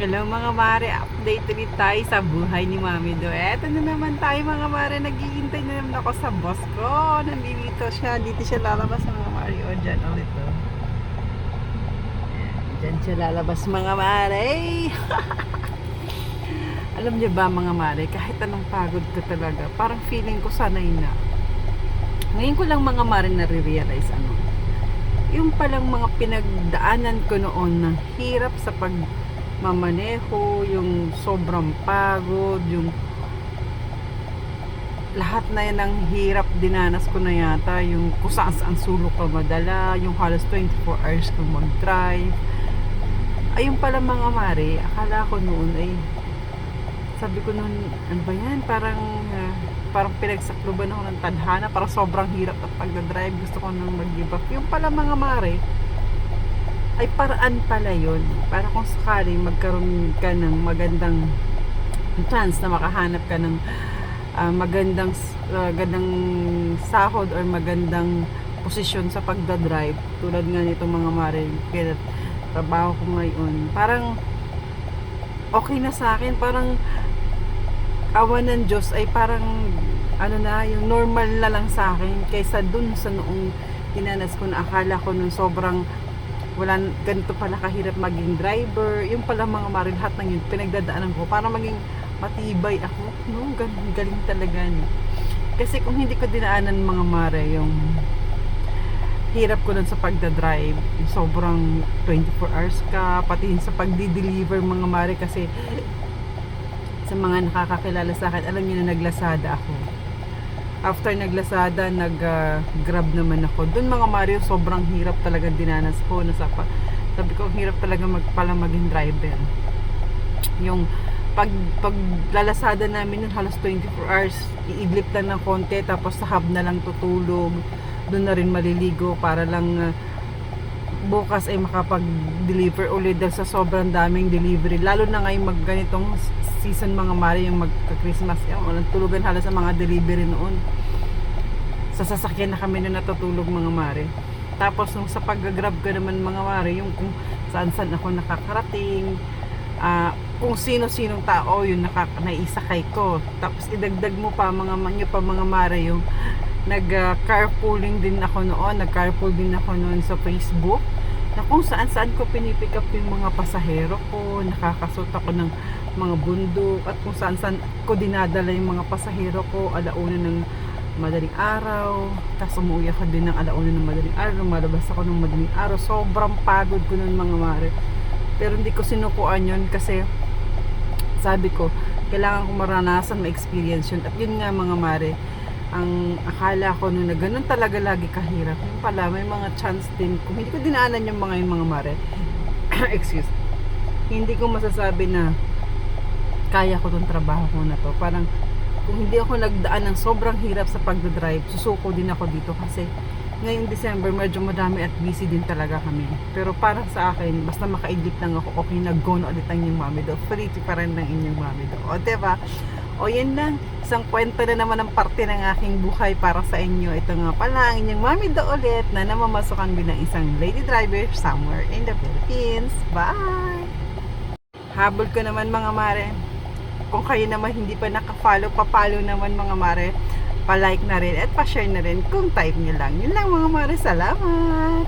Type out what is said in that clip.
Hello mga mare, update ulit tayo sa buhay ni Mami Do. Eto na naman tayo mga mare, naghihintay na naman ako sa boss ko. Nandito siya, dito siya lalabas mga mare. O, dyan ulit o. Dyan siya lalabas mga mare. Alam niyo ba mga mare, kahit anong pagod ko talaga, parang feeling ko sanay na. Ngayon ko lang mga mare nare-realize yung palang mga pinagdaanan ko noon ng hirap sa mamaneho, yung sobrang pagod, yung lahat na yan ng hirap dinanas ko na yata, yung kung saan saan sulok ka madala, yung halos 24 hours kang mag-drive. Ayun pala mga mare, akala ko noon ay sabi ko noon, ano ba yan, parang pinagsakluban ako ng tadhana, parang sobrang hirap at pagdadrive, gusto ko nang mag-give up. Yung pala mga mare ay paraan pala yun, para kung sakali magkaroon ka ng magandang chance na makahanap ka ng magandang sahod or magandang posisyon sa pagdadrive, tulad nga nitong mga mare, kaya trabaho ko ngayon, parang okay na sa akin, parang awa ng Diyos ay parang yung normal na lang sa akin kaysa dun sa noong dinanas ko na akala ko nung sobrang wala, ganito pala kahirap maging driver. Yung pala mga mare, lahat ng yun pinagdadaanan ko para maging matibay ako, no? Galing talaga, no? Kasi kung hindi ko dinaanan mga mare yung hirap ko nun sa pagdadrive, sobrang 24 hours ka, pati sa pagdi-deliver mga mare, kasi sa mga nakakakilala sa akin, alam niyo na naglasada ako. After naglasada, nag-grab naman ako. Doon mga Mario, sobrang hirap talaga dinanas ko. Sabi ko, hirap talaga maging driver. Yung paglalasada namin nun, halos 24 hours, iidlip lang ng konti, tapos sa hub na lang tutulog. Doon na rin maliligo para lang bukas ay makapag-deliver ulit dahil sa sobrang daming delivery. Lalo na ngayon ganitong season mga mare, yung magka-Christmas, walang tulugan halos sa mga delivery noon. Sa sasakyan na kami na natutulog mga mare. Tapos nung sa pag-grab ka naman mga mare, yung kung saan-saan ako nakakarating, kung sino-sinong tao yung naisakay ko. Tapos idagdag mo pa mga mare, yung nag-carpooling din ako noon, nag-carpool din ako noon sa Facebook, na kung saan-saan ko pinipick up yung mga pasahero ko, nakakasot ako ng mga bundok, at kung saan-saan ko dinadala yung mga pasahero ko, alauna ng madaling araw, tapos umuwi ako din ng alauna ng madaling araw, lumalabas ako ng madaling araw. Sobrang pagod ko nun mga mare, pero hindi ko sinukuan yun kasi sabi ko, kailangan ko maranasan, ma-experience yun. At yun nga mga mare, ang akala ko nung na ganun talaga lagi kahirap, yung pala may mga chance din. Kung hindi ko dinaanan yung mga mare excuse, hindi ko masasabi na kaya ko tong trabaho ko na to. Parang kung hindi ako nagdaan ng sobrang hirap sa pagdadrive, susuko din ako dito kasi ngayong December medyo madami at busy din talaga kami. Pero para sa akin, basta makaidlip lang ako, okay na, go na ulit ang inyong Mami Do. Free pa rin ng inyong Mami Do. O diba? O yan lang, isang kwento na naman ang parte ng aking buhay para sa inyo. Ito nga pala ang inyong Mami Do ulit, na namamasukan bilang isang lady driver somewhere in the Philippines. Bye! Habol ko naman mga mare, kung kayo naman hindi pa naka-follow, pa-follow naman mga mare, pa-like na rin at pa-share na rin kung type nyo lang. Yun lang mga mare, salamat!